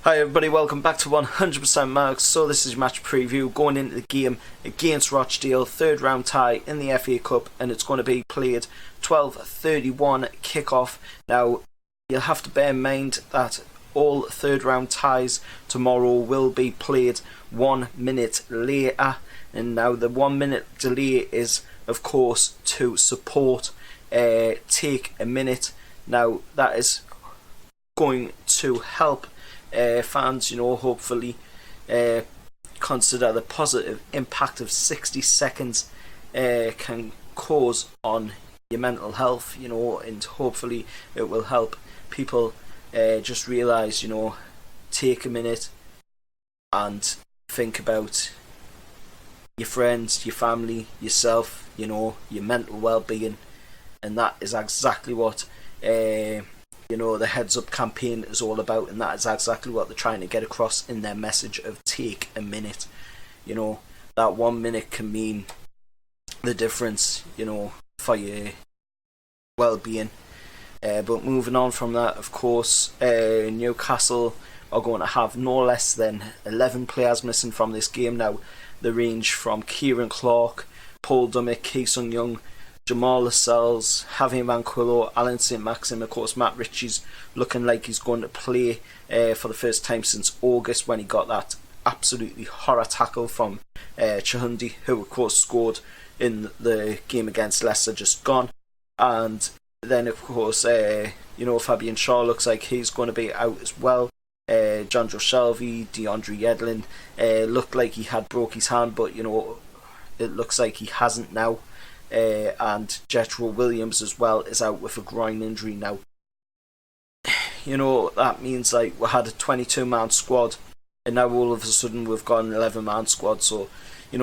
Hi everybody, welcome back to 100% Marks. So this is your match preview going into the game against Rochdale, third round tie in the FA Cup, and it's going to be played 12:31 kickoff. Now you'll have to bear in mind that all third round ties tomorrow will be played 1 minute later, and now the 1 minute delay is of course to support Take a Minute. Now that is going to help fans, hopefully consider the positive impact of 60 seconds can cause on your mental health, and hopefully it will help people just realise, take a minute and think about your friends, your family, yourself, your mental well-being, and that is exactly what the Heads Up campaign is all about, and that is exactly what they're trying to get across in their message of take a minute. That 1 minute can mean the difference, for your well-being. But moving on from that, of course, Newcastle are going to have no less than 11 players missing from this game. Now, they range from Kieran Clark, Paul Dummett, Ki Sung Young, Jamal Lascelles, Javier Manquillo, Alan St. Maxim. Of course, Matt Ritchie's looking like he's going to play for the first time since August, when he got that absolutely horror tackle from Chahundi, who of course scored in the game against Leicester just gone. And then of course Fabian Shaw looks like he's going to be out as well. Jonjo Shelvey, DeAndre Yedlin looked like he had broke his hand, but it looks like he hasn't now. And Jethro Williams as well is out with a groin injury now. That means like we had a 22-man squad, and now all of a sudden we've got an 11-man squad. So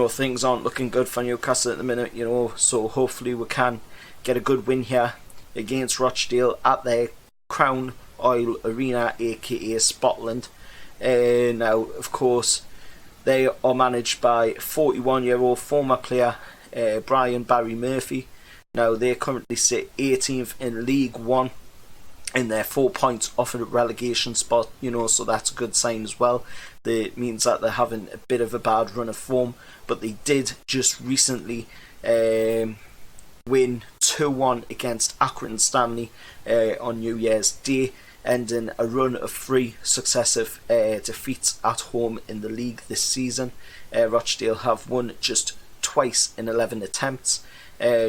things aren't looking good for Newcastle at the minute. So hopefully we can get a good win here against Rochdale at their Crown Oil Arena, aka Scotland. Now of course they are managed by 41-year-old former player Brian Barry Murphy. Now they currently sit 18th in League One, and they're 4 points off a relegation spot, so that's a good sign as well. That means that they're having a bit of a bad run of form, but they did just recently win 2-1 against Accrington Stanley on New Year's Day, ending a run of 3 successive defeats at home in the league this season. Rochdale have won just twice in 11 attempts,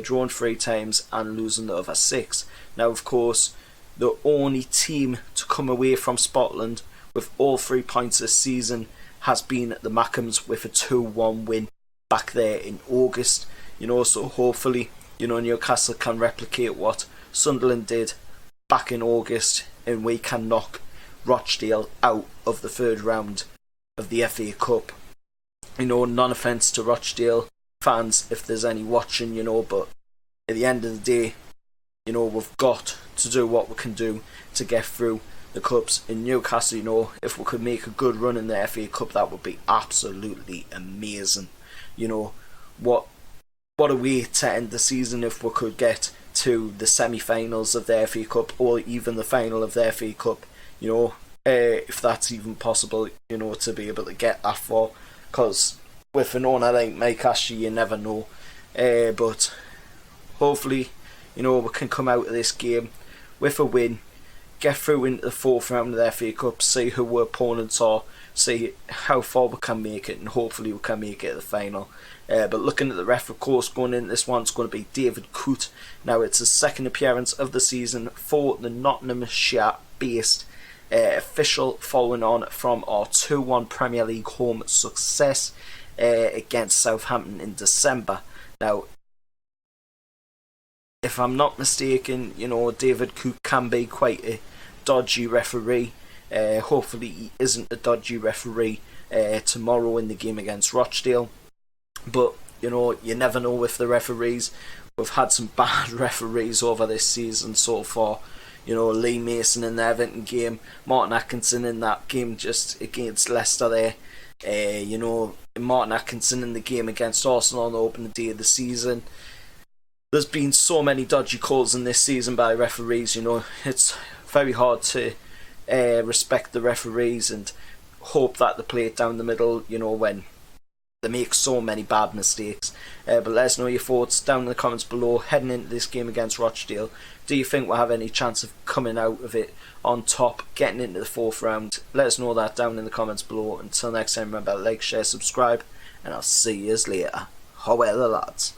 drawn 3 times and losing the other 6. Now of course the only team to come away from Scotland with all 3 points this season has been the Mackems with a 2-1 win back there in August. So hopefully Newcastle can replicate what Sunderland did back in August, and we can knock Rochdale out of the third round of the FA Cup. None offence to Rochdale fans if there's any watching, but at the end of the day, we've got to do what we can do to get through the cups. In Newcastle, if we could make a good run in the FA Cup, that would be absolutely amazing. What a way to end the season if we could get to the semi-finals of the FA Cup, or even the final of the FA Cup, if that's even possible, to be able to get that far, because with an owner like Mike Ashley, you never know. But hopefully, we can come out of this game with a win, get through into the fourth round of the FA Cup, see who our opponents are, see how far we can make it, and hopefully we can make it to the final. But looking at the ref, of course, going in this one, it's going to be David Coote. Now it's his second appearance of the season for the Nottinghamshire-based official, following on from our 2-1 Premier League home success against Southampton in December. Now, if I'm not mistaken, David Coote can be quite a dodgy referee. Hopefully he isn't a dodgy referee tomorrow in the game against Rochdale. But, you never know with the referees. We've had some bad referees over this season so far. Lee Mason in the Everton game, Martin Atkinson in that game just against Leicester there. Martin Atkinson in the game against Arsenal on the opening day of the season. There's been so many dodgy calls in this season by referees. It's very hard to respect the referees, and hope that they play it down the middle, you know, when they make so many bad mistakes. But let us know your thoughts down in the comments below. Heading into this game against Rochdale, do you think we'll have any chance of coming out of it on top, getting into the 4th round? Let us know that down in the comments below. Until next time, remember, like, share, subscribe, and I'll see you later. However, lads.